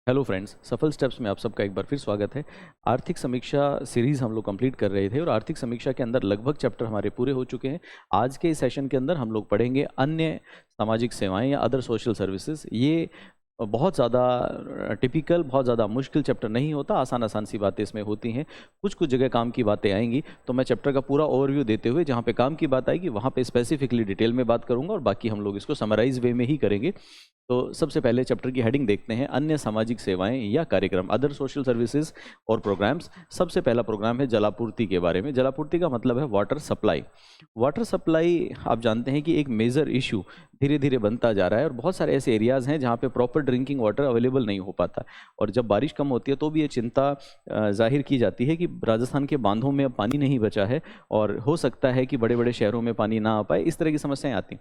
Hello friends, सफल steps में आप सबका एक बार फिर स्वागत है। आर्थिक समीक्षा सीरीज़ हम लोग कंप्लीट कर रहे थे और आर्थिक समीक्षा के अंदर लगभग चैप्टर हमारे पूरे हो चुके हैं। आज के इस सेशन के अंदर हम लोग पढ़ेंगे अन्य सामाजिक सेवाएं या अदर सोशल सर्विसेज। ये बहुत ज़्यादा टिपिकल, बहुत ज़्यादा मुश्किल चैप्टर नहीं होता, आसान आसान सी बातें इसमें होती हैं। कुछ कुछ जगह काम की बातें आएंगी, तो मैं चैप्टर का पूरा ओवरव्यू देते हुए जहाँ पे काम की बात आएगी वहाँ पे स्पेसिफिकली डिटेल में बात करूँगा और बाकी हम लोग इसको समराइज वे में ही करेंगे। तो सबसे पहले चैप्टर की हेडिंग देखते हैं, अन्य सामाजिक सेवाएं या कार्यक्रम, अदर सोशल सर्विसेज और प्रोग्राम्स। सबसे पहला प्रोग्राम है जलापूर्ति के बारे में। जलापूर्ति का मतलब है वाटर सप्लाई। वाटर सप्लाई आप जानते हैं कि एक मेजर इशू धीरे धीरे बनता जा रहा है और बहुत सारे ऐसे एरियाज़ हैं जहाँ पे प्रॉपर ड्रिंकिंग वाटर अवेलेबल नहीं हो पाता। और जब बारिश कम होती है तो भी ये चिंता जाहिर की जाती है कि राजस्थान के बांधों में अब पानी नहीं बचा है और हो सकता है कि बड़े बड़े शहरों में पानी ना आ पाए, इस तरह की समस्याएं आती।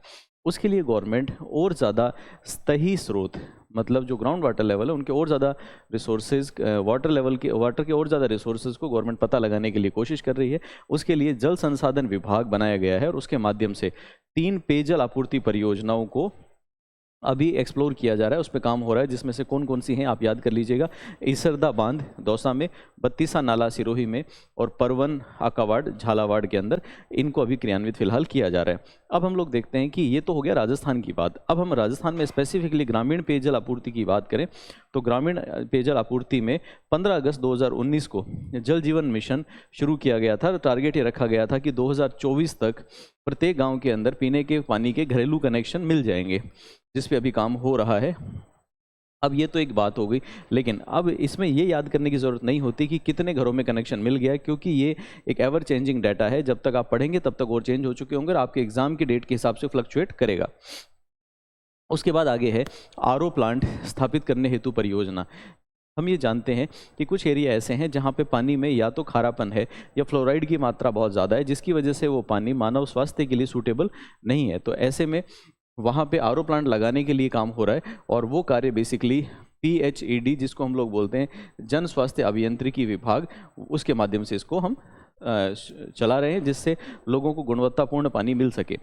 उसके लिए गवर्नमेंट और ज़्यादा सतही स्रोत, मतलब जो ग्राउंड वाटर लेवल है उनके और ज़्यादा रिसोर्सेज, वाटर के और ज़्यादा रिसोर्सेज को गवर्नमेंट पता लगाने के लिए कोशिश कर रही है। उसके लिए जल संसाधन विभाग बनाया गया है और उसके माध्यम से 3 पेयजल आपूर्ति परियोजनाओं को अभी एक्सप्लोर किया जा रहा है, उस पर काम हो रहा है, जिसमें से कौन कौन सी हैं आप याद कर लीजिएगा। ईसरदा बांध दौसा में, बत्तीसा नाला सिरोही में और परवन आकावाड़ झालावाड़ के अंदर इनको अभी क्रियान्वित फिलहाल किया जा रहा है। अब हम लोग देखते हैं कि ये तो हो गया राजस्थान की बात। अब हम राजस्थान में स्पेसिफिकली ग्रामीण पेयजल आपूर्ति की बात करें तो ग्रामीण पेयजल आपूर्ति में 15 अगस्त 2019 को जल जीवन मिशन शुरू किया गया था। टारगेट ये रखा गया था कि 2024 तक प्रत्येक गांव के अंदर पीने के पानी के घरेलू कनेक्शन मिल जाएंगे, जिस पे अभी काम हो रहा है। अब ये तो एक बात हो गई, लेकिन अब इसमें ये याद करने की ज़रूरत नहीं होती कि कितने घरों में कनेक्शन मिल गया है, क्योंकि ये एक एवर चेंजिंग डाटा है। जब तक आप पढ़ेंगे तब तक और चेंज हो चुके होंगे और आपके एग्जाम की डेट के हिसाब से फ्लक्चुएट करेगा। उसके बाद आगे है आरओ प्लांट स्थापित करने हेतु परियोजना। हम ये जानते हैं कि कुछ एरिया ऐसे हैं जहाँ पे पानी में या तो खारापन है या फ्लोराइड की मात्रा बहुत ज़्यादा है, जिसकी वजह से वो पानी मानव स्वास्थ्य के लिए सूटेबल नहीं है। तो ऐसे में वहाँ पे आरओ प्लांट लगाने के लिए काम हो रहा है और वो कार्य बेसिकली PHED, जिसको हम लोग बोलते हैं जन स्वास्थ्य अभियंत्रिकी विभाग, उसके माध्यम से इसको हम चला रहे हैं, जिससे लोगों को गुणवत्तापूर्ण पानी मिल सके।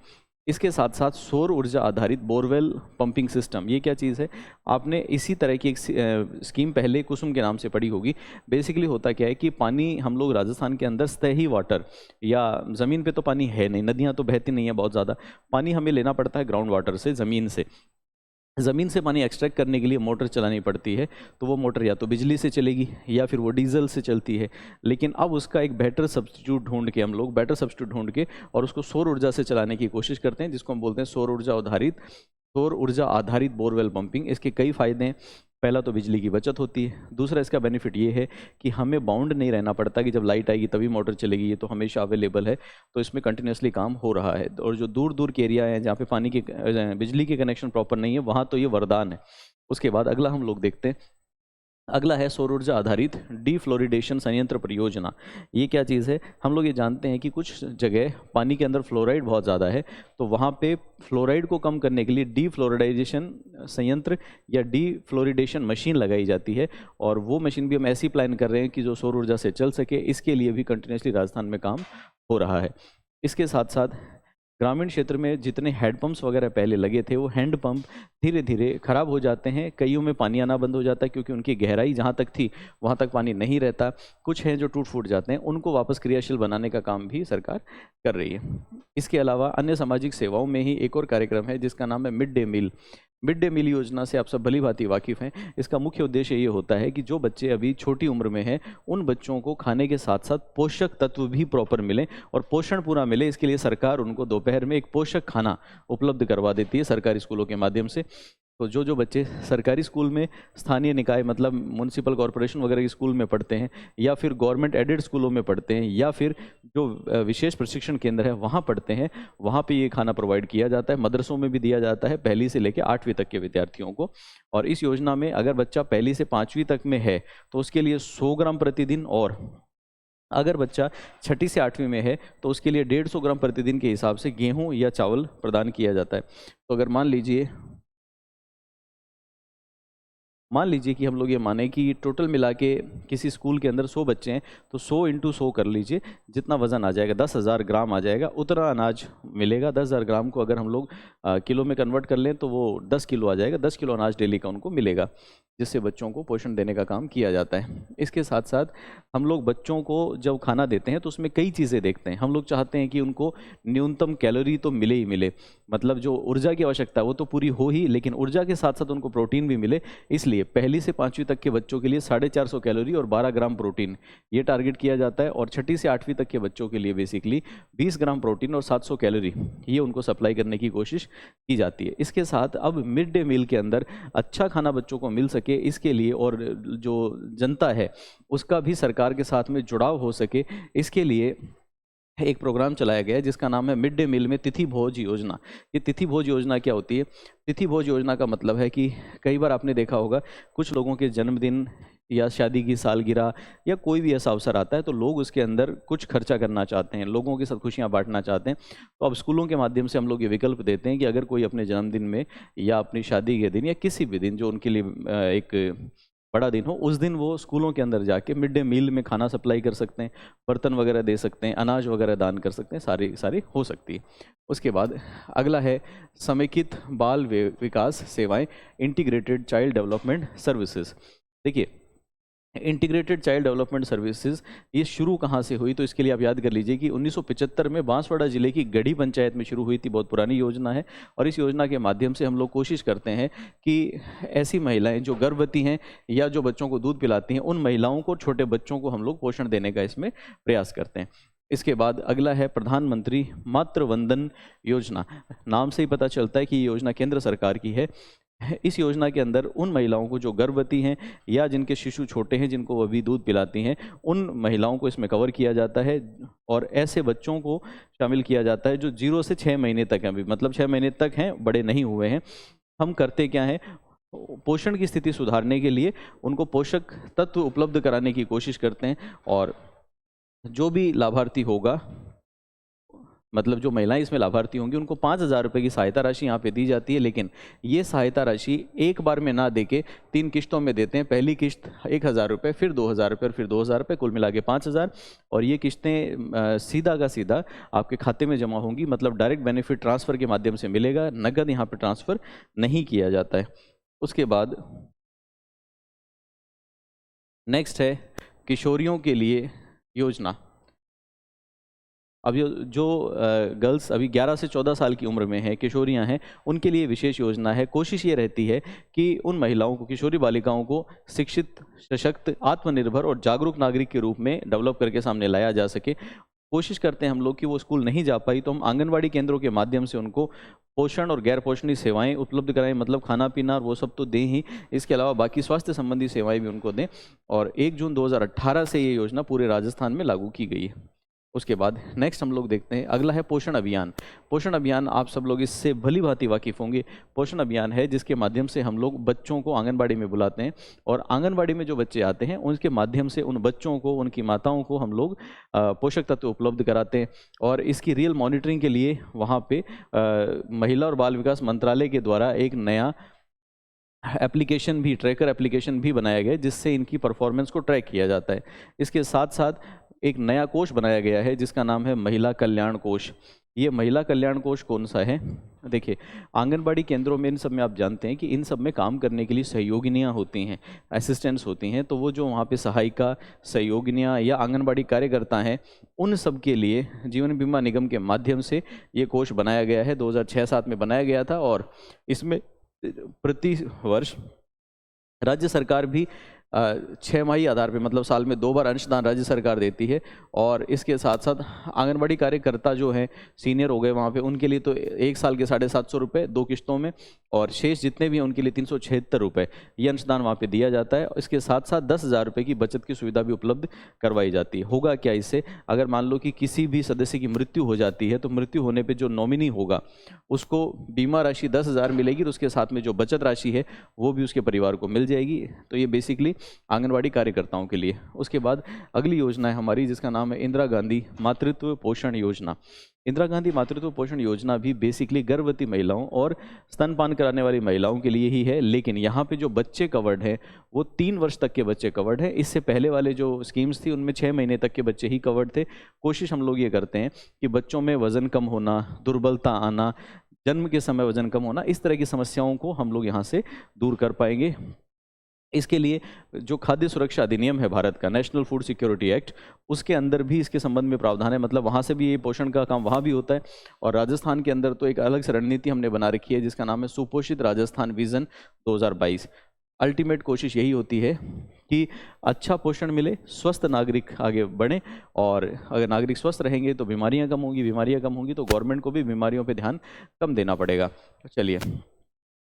इसके साथ साथ सौर ऊर्जा आधारित बोरवेल पंपिंग सिस्टम, ये क्या चीज़ है? आपने इसी तरह की एक स्कीम पहले कुसुम के नाम से पढ़ी होगी। बेसिकली होता क्या है कि पानी हम लोग राजस्थान के अंदर सतही वाटर, या ज़मीन पे तो पानी है नहीं, नदियाँ तो बहती नहीं है बहुत ज़्यादा, पानी हमें लेना पड़ता है ग्राउंड वाटर से, ज़मीन से। ज़मीन से पानी एक्सट्रैक्ट करने के लिए मोटर चलानी पड़ती है, तो वो मोटर या तो बिजली से चलेगी या फिर वो डीजल से चलती है। लेकिन अब उसका एक बेटर सब्स्टिट्यूट ढूंढ के, हम लोग बेटर सब्स्टिट्यूट ढूंढ के और उसको सौर ऊर्जा से चलाने की कोशिश करते हैं, जिसको हम बोलते हैं सौर ऊर्जा आधारित बोरवेल पंपिंग। इसके कई फ़ायदे हैं। पहला तो बिजली की बचत होती है। दूसरा इसका बेनिफिट ये है कि हमें बाउंड नहीं रहना पड़ता कि जब लाइट आएगी तभी मोटर चलेगी, ये तो हमेशा अवेलेबल है। तो इसमें कंटिन्यूसली काम हो रहा है। और जो दूर दूर के एरिया हैं जहाँ पे पानी के बिजली के कनेक्शन प्रॉपर नहीं है, वहाँ तो ये वरदान है। उसके बाद अगला हम लोग देखते हैं, अगला है सौर ऊर्जा आधारित डीफ्लोरिडेशन संयंत्र परियोजना। ये क्या चीज़ है? हम लोग ये जानते हैं कि कुछ जगह पानी के अंदर फ्लोराइड बहुत ज़्यादा है, तो वहाँ पे फ्लोराइड को कम करने के लिए डीफ्लोरिडाइजेशन संयंत्र या डीफ्लोरिडेशन मशीन लगाई जाती है। और वो मशीन भी हम ऐसी प्लान कर रहे हैं कि जो सौर ऊर्जा से चल सके। इसके लिए भी कंटिन्यूसली राजस्थान में काम हो रहा है। इसके साथ साथ ग्रामीण क्षेत्र में जितने हैंडपम्प्स वगैरह पहले लगे थे, वो हैंडपम्प धीरे धीरे खराब हो जाते हैं। कईयों में पानी आना बंद हो जाता है क्योंकि उनकी गहराई जहाँ तक थी वहाँ तक पानी नहीं रहता। कुछ हैं जो टूट फूट जाते हैं, उनको वापस क्रियाशील बनाने का काम भी सरकार कर रही है। इसके अलावा अन्य सामाजिक सेवाओं में ही एक और कार्यक्रम है जिसका नाम है mid day meal. Mid day meal योजना से आप सब भली भांति वाकिफ़ हैं। इसका मुख्य उद्देश्य ये होता है कि जो बच्चे अभी छोटी उम्र में हैं, उन बच्चों को खाने के साथ साथ पोषक तत्व भी प्रॉपर मिलें और पोषण पूरा मिले। इसके लिए सरकार उनको दोपहर में एक पोषक खाना उपलब्ध करवा देती है सरकारी स्कूलों के माध्यम से। तो जो बच्चे सरकारी स्कूल में, स्थानीय निकाय मतलब म्यूनसिपल कॉरपोरेशन वगैरह के स्कूल में पढ़ते हैं, या फिर गवर्नमेंट एडेड स्कूलों में पढ़ते हैं, या फिर जो विशेष प्रशिक्षण केंद्र है वहाँ पढ़ते हैं, वहाँ पे ये खाना प्रोवाइड किया जाता है। मदरसों में भी दिया जाता है, पहली से लेकर 8वीं तक के विद्यार्थियों को। और इस योजना में अगर बच्चा पहली से 5वीं तक में है तो उसके लिए 100 ग्राम प्रतिदिन, और अगर बच्चा 6ठी से 8वीं में है तो उसके लिए 150 ग्राम प्रतिदिन के हिसाब से गेहूँ या चावल प्रदान किया जाता है। तो अगर मान लीजिए मान लीजिए कि हम लोग ये माने कि टोटल मिला के किसी स्कूल के अंदर 100 बच्चे हैं, तो 100 इंटू 100 कर लीजिए, जितना वज़न आ जाएगा 10,000 ग्राम आ जाएगा, उतना अनाज मिलेगा। 10,000 ग्राम को अगर हम लोग किलो में कन्वर्ट कर लें तो वो 10 किलो आ जाएगा। 10 किलो अनाज डेली का उनको मिलेगा, जिससे बच्चों को पोषण देने का काम किया जाता है। इसके साथ साथ हम लोग बच्चों को जब खाना देते हैं तो उसमें कई चीज़ें देखते हैं। हम लोग चाहते हैं कि उनको न्यूनतम कैलोरी तो मिले ही मिले, मतलब जो ऊर्जा की आवश्यकता है वो तो पूरी हो ही, लेकिन ऊर्जा के साथ साथ उनको प्रोटीन भी मिले। इसलिए पहली से 5वीं तक के बच्चों के लिए 450 कैलोरी और 12 ग्राम प्रोटीन ये टारगेट किया जाता है, और 6ठी से 8वीं तक के बच्चों के लिए बेसिकली 20 ग्राम प्रोटीन और 700 कैलोरी ये उनको सप्लाई करने की कोशिश की जाती है। इसके साथ अब मिड डे मील के अंदर अच्छा खाना बच्चों को मिल सके, इसके लिए और जो जनता है उसका भी सरकार के साथ में जुड़ाव हो सके, इसके लिए एक प्रोग्राम चलाया गया है जिसका नाम है मिड डे मील में तिथि भोज योजना। ये तिथि भोज योजना क्या होती है? तिथि भोज योजना का मतलब है कि कई बार आपने देखा होगा कुछ लोगों के जन्मदिन या शादी की सालगिरह या कोई भी ऐसा अवसर आता है तो लोग उसके अंदर कुछ खर्चा करना चाहते हैं, लोगों के साथ खुशियां बांटना चाहते हैं। तो अब स्कूलों के माध्यम से हम लोग ये विकल्प देते हैं कि अगर कोई अपने जन्मदिन में या अपनी शादी के दिन या किसी भी दिन जो उनके लिए एक बड़ा दिन हो, उस दिन वो स्कूलों के अंदर जाके मिड डे मील में खाना सप्लाई कर सकते हैं, बर्तन वगैरह दे सकते हैं, अनाज वगैरह दान कर सकते हैं, सारी हो सकती है। उसके बाद अगला है समेकित बाल विकास सेवाएं, इंटीग्रेटेड चाइल्ड डेवलपमेंट सर्विसेज। देखिए, इंटीग्रेटेड चाइल्ड डेवलपमेंट सर्विसेज ये शुरू कहाँ से हुई? तो इसके लिए आप याद कर लीजिए कि 1975 में बांसवाड़ा जिले की गढ़ी पंचायत में शुरू हुई थी। बहुत पुरानी योजना है, और इस योजना के माध्यम से हम लोग कोशिश करते हैं कि ऐसी महिलाएं जो गर्भवती हैं या जो बच्चों को दूध पिलाती हैं, उन महिलाओं को, छोटे बच्चों को हम लोग पोषण देने का इसमें प्रयास करते हैं। इसके बाद अगला है प्रधानमंत्री मातृ वंदन योजना। नाम से ही पता चलता है कि ये योजना केंद्र सरकार की है। इस योजना के अंदर उन महिलाओं को जो गर्भवती हैं या जिनके शिशु छोटे हैं, जिनको वो अभी दूध पिलाती हैं, उन महिलाओं को इसमें कवर किया जाता है, और ऐसे बच्चों को शामिल किया जाता है जो 0 से 6 महीने तक हैं, अभी मतलब 6 महीने तक हैं, बड़े नहीं हुए हैं। हम करते क्या है, पोषण की स्थिति सुधारने के लिए उनको पोषक तत्व उपलब्ध कराने की कोशिश करते हैं, और जो भी लाभार्थी होगा, मतलब जो महिलाएं इसमें लाभार्थी होंगी, उनको 5,000 रुपये की सहायता राशि यहाँ पे दी जाती है। लेकिन ये सहायता राशि एक बार में ना देके 3 किश्तों में देते हैं। पहली किश्त 1,000 रुपये, फिर 2,000 रुपये और फिर 2,000 रुपये, कुल मिला के 5,000। और ये किश्तें सीधा का सीधा आपके खाते में जमा होंगी, मतलब डायरेक्ट बेनिफिट ट्रांसफ़र के माध्यम से मिलेगा, नगद यहाँ पर ट्रांसफ़र नहीं किया जाता है। उसके बाद नेक्स्ट है किशोरियों के लिए योजना। अब जो गर्ल्स अभी 11 से 14 साल की उम्र में हैं, किशोरियां हैं, उनके लिए विशेष योजना है। कोशिश ये रहती है कि उन महिलाओं को, किशोरी बालिकाओं को शिक्षित, सशक्त, आत्मनिर्भर और जागरूक नागरिक के रूप में डेवलप करके सामने लाया जा सके। कोशिश करते हैं हम लोग कि वो स्कूल नहीं जा पाई तो हम आंगनवाड़ी केंद्रों के माध्यम से उनको पोषण और गैर पोषणीय सेवाएं उपलब्ध कराएं, मतलब खाना पीना और वो सब तो दें ही, इसके अलावा बाकी स्वास्थ्य संबंधी सेवाएं भी उनको दें। और 1 जून 2018 से ये योजना पूरे राजस्थान में लागू की गई है। उसके बाद नेक्स्ट हम लोग देखते हैं, अगला है पोषण अभियान। पोषण अभियान आप सब लोग इससे भली भांति वाकिफ़ होंगे। पोषण अभियान है जिसके माध्यम से हम लोग बच्चों को आंगनबाड़ी में बुलाते हैं, और आंगनबाड़ी में जो बच्चे आते हैं उनके माध्यम से उन बच्चों को, उनकी माताओं को हम लोग पोषक तत्व उपलब्ध कराते हैं। और इसकी रियल मॉनिटरिंग के लिए वहाँ पे महिला और बाल विकास मंत्रालय के द्वारा एक नया एप्लीकेशन भी, ट्रैकर एप्लीकेशन भी बनाया गया है, जिससे इनकी परफॉर्मेंस को ट्रैक किया जाता है। इसके साथ साथ एक नया कोष बनाया गया है जिसका नाम है महिला कल्याण कोष। ये महिला कल्याण कोष कौन सा है? देखिए, आंगनबाड़ी केंद्रों में, इन सब में आप जानते हैं कि इन सब में काम करने के लिए सहयोगिनियाँ होती हैं, असिस्टेंट्स होती हैं। तो वो जो वहाँ पे सहायिका, सहयोगिनियाँ या आंगनबाड़ी कार्यकर्ता हैं, उन सब के लिए जीवन बीमा निगम के माध्यम से ये कोष बनाया गया है। 2006-07 में बनाया गया था, और इसमें प्रति वर्ष राज्य सरकार भी 6 आधार पे, मतलब साल में 2 बार अंशदान राज्य सरकार देती है। और इसके साथ साथ आंगनबाड़ी कार्यकर्ता जो हैं, सीनियर हो गए वहाँ पे, उनके लिए तो 1 साल के 750 रुपये 2 किश्तों में, और शेष जितने भी हैं उनके लिए 376 रुपये ये अंशदान वहाँ पे दिया जाता है। इसके साथ साथ 10,000 रुपये की बचत की सुविधा भी उपलब्ध करवाई जाती है। होगा क्या इससे, अगर मान लो कि किसी भी सदस्य की मृत्यु हो जाती है तो मृत्यु होने पर जो नॉमिनी होगा उसको बीमा राशि 10,000 मिलेगी, और उसके साथ में जो बचत राशि है वो भी उसके परिवार को मिल जाएगी। तो ये बेसिकली आंगनवाड़ी कार्यकर्ताओं के लिए। उसके बाद अगली योजना है हमारी जिसका नाम है इंदिरा गांधी मातृत्व पोषण योजना। इंदिरा गांधी मातृत्व पोषण योजना भी बेसिकली गर्भवती महिलाओं और स्तनपान कराने वाली महिलाओं के लिए ही है, लेकिन यहाँ पे जो बच्चे कवर्ड हैं वो 3 वर्ष तक के बच्चे कवर्ड हैं। इससे पहले वाले जो स्कीम्स थी उनमें 6 महीने तक के बच्चे ही कवर्ड थे। कोशिश हम लोग ये करते हैं कि बच्चों में वजन कम होना, दुर्बलता आना, जन्म के समय वजन कम होना, इस तरह की समस्याओं को हम लोग यहाँ से दूर कर पाएंगे। इसके लिए जो खाद्य सुरक्षा अधिनियम है भारत का, नेशनल फूड सिक्योरिटी एक्ट, उसके अंदर भी इसके संबंध में प्रावधान है, मतलब वहाँ से भी ये पोषण का काम वहाँ भी होता है। और राजस्थान के अंदर तो एक अलग से रणनीति हमने बना रखी है जिसका नाम है सुपोषित राजस्थान विजन 2022। अल्टीमेट कोशिश यही होती है कि अच्छा पोषण मिले, स्वस्थ नागरिक आगे बढ़ें, और अगर नागरिक स्वस्थ रहेंगे तो बीमारियां कम होंगी, बीमारियां कम होंगी तो गवर्नमेंट को भी बीमारियों पे ध्यान कम देना पड़ेगा। चलिए,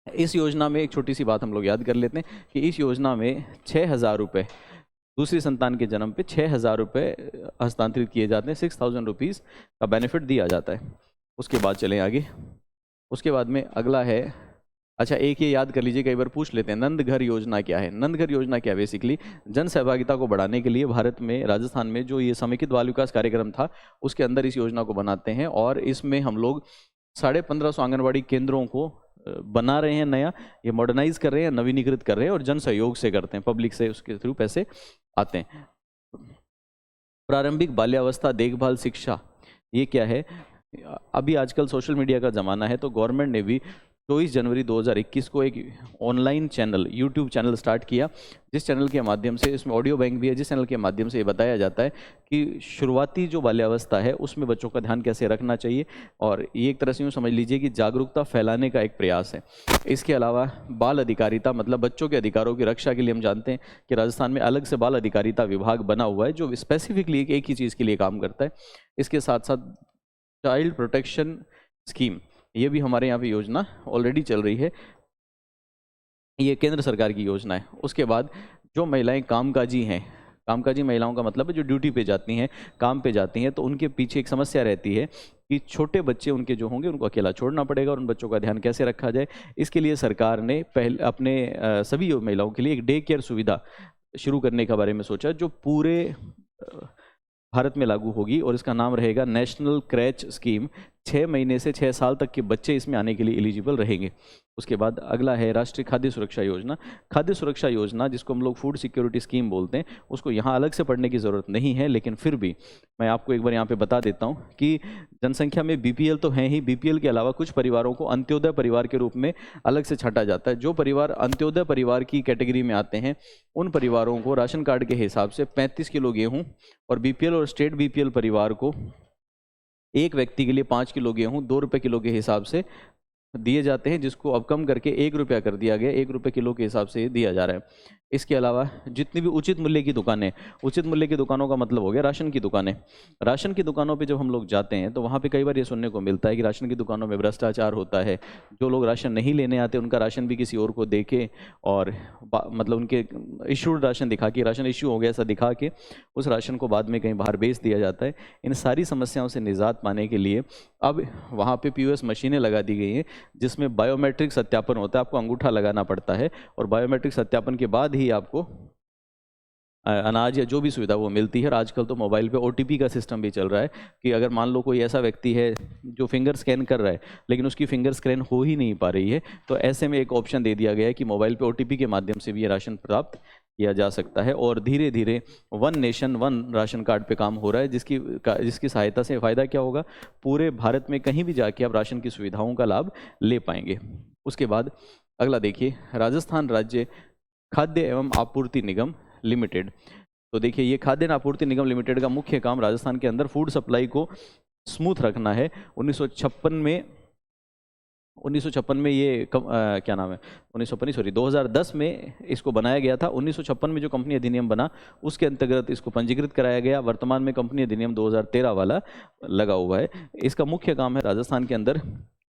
इस योजना में एक छोटी सी बात हम लोग याद कर लेते हैं कि इस योजना में 6,000 रुपये दूसरी संतान के जन्म पे 6,000 रुपये हस्तांतरित किए जाते हैं। 6,000 रुपीज़ का बेनिफिट दिया जाता है। उसके बाद चलें आगे। उसके बाद में अगला है, अच्छा एक ये याद कर लीजिए, कई बार पूछ लेते हैं, नंद घर योजना क्या है। नंद घर योजना क्या है? बेसिकली जन सहभागिता को बढ़ाने के लिए भारत में, राजस्थान में जो ये समेकित बाल विकास कार्यक्रम था उसके अंदर इस योजना को बनाते हैं, और इसमें हम लोग 1550 आंगनबाड़ी केंद्रों को बना रहे हैं, नया ये मॉडर्नाइज कर रहे हैं, नवीनीकृत कर रहे हैं, और जन सहयोग से करते हैं, पब्लिक से उसके थ्रू पैसे आते हैं। प्रारंभिक बाल्यावस्था देखभाल शिक्षा, ये क्या है? अभी आजकल सोशल मीडिया का ज़माना है, तो गवर्नमेंट ने भी 24 जनवरी 2021 को एक online channel, YouTube channel start किया, जिस चैनल के माध्यम से, इसमें ऑडियो बैंक भी है, जिस चैनल के माध्यम से ये बताया जाता है कि शुरुआती जो बाल्यावस्था है उसमें बच्चों का ध्यान कैसे रखना चाहिए, और ये एक तरह से यूँ समझ लीजिए कि जागरूकता फैलाने का एक प्रयास है। इसके अलावा बाल अधिकारिता, मतलब बच्चों के अधिकारों की रक्षा के लिए हम जानते हैं कि राजस्थान में अलग से बाल अधिकारिता विभाग बना हुआ है जो स्पेसिफिकली एक ही चीज़ के लिए काम करता है। इसके साथ साथ चाइल्ड प्रोटेक्शन स्कीम, ये भी हमारे यहाँ पे योजना ऑलरेडी चल रही है, ये केंद्र सरकार की योजना है। उसके बाद जो महिलाएं कामकाजी हैं, कामकाजी महिलाओं का मतलब है जो ड्यूटी पे जाती हैं, काम पे जाती हैं, तो उनके पीछे एक समस्या रहती है कि छोटे बच्चे उनके जो होंगे उनको अकेला छोड़ना पड़ेगा, और उन बच्चों का ध्यान कैसे रखा जाए। इसके लिए सरकार ने पहले अपने सभी महिलाओं के लिए एक डे केयर सुविधा शुरू करने के बारे में सोचा, जो पूरे भारत में लागू होगी, और इसका नाम रहेगा नेशनल क्रैच स्कीम। 6 महीने से 6 साल तक के बच्चे इसमें आने के लिए एलिजिबल रहेंगे। उसके बाद अगला है राष्ट्रीय खाद्य सुरक्षा योजना। खाद्य सुरक्षा योजना, जिसको हम लोग फूड सिक्योरिटी स्कीम बोलते हैं, उसको यहाँ अलग से पढ़ने की ज़रूरत नहीं है, लेकिन फिर भी मैं आपको एक बार यहाँ पे बता देता हूँ कि जनसंख्या में बीपीएल तो हैं ही, बीपीएल के अलावा कुछ परिवारों को अंत्योदय परिवार के रूप में अलग से छांटा जाता है। जो परिवार अंत्योदय परिवार की कैटेगरी में आते हैं उन परिवारों को राशन कार्ड के हिसाब से 35 किलो गेहूँ, और बीपीएल और स्टेट बीपीएल परिवार को एक व्यक्ति के लिए 5 किलो गेहूँ 2 रुपये किलो के हिसाब से दिए जाते हैं, जिसको अब कम करके 1 रुपया कर दिया गया, 1 रुपये किलो के हिसाब से दिया जा रहा है। इसके अलावा जितनी भी उचित मूल्य की दुकानें, उचित मूल्य की दुकानों का मतलब हो गया राशन की दुकानें। राशन की दुकानों पे जब हम लोग जाते हैं तो वहाँ पे कई बार ये सुनने को मिलता है कि राशन की दुकानों में भ्रष्टाचार होता है। जो लोग राशन नहीं लेने आते उनका राशन भी किसी और को दे के, और मतलब उनके इशूड राशन दिखा के, राशन इशू हो गया ऐसा दिखा के उस राशन को बाद में कहीं बाहर बेच दिया जाता है। इन सारी समस्याओं से निजात पाने के लिए अब वहाँ पे POS मशीनें लगा दी गई हैं, जिसमें बायोमेट्रिक सत्यापन होता है। आपको अंगूठा लगाना पड़ता है, और बायोमेट्रिक सत्यापन के बाद ही आपको अनाज या जो भी सुविधा वो मिलती है। और आजकल तो मोबाइल पे OTP का सिस्टम भी चल रहा है कि अगर मान लो कोई ऐसा व्यक्ति है जो फिंगर स्कैन कर रहा है लेकिन उसकी फिंगर स्कैन हो ही नहीं पा रही है, तो ऐसे में एक ऑप्शन दे दिया गया है कि मोबाइल पे OTP के माध्यम से भी ये राशन प्राप्त किया जा सकता है। और धीरे धीरे one nation one ration card पे काम हो रहा है, जिसकी सहायता से फ़ायदा क्या होगा, पूरे भारत में कहीं भी जाके आप राशन की सुविधाओं का लाभ ले पाएंगे। उसके बाद अगला देखिए, राजस्थान राज्य खाद्य एवं आपूर्ति निगम लिमिटेड। तो देखिए, ये खाद्य एवं आपूर्ति निगम लिमिटेड का मुख्य काम राजस्थान के अंदर फूड सप्लाई को स्मूथ रखना है। 1956 में ये क्या नाम है, 2010 में इसको बनाया गया था। 1956 में जो कंपनी अधिनियम बना उसके अंतर्गत इसको पंजीकृत कराया गया। वर्तमान में कंपनी अधिनियम 2013 वाला लगा हुआ है। इसका मुख्य काम है राजस्थान के अंदर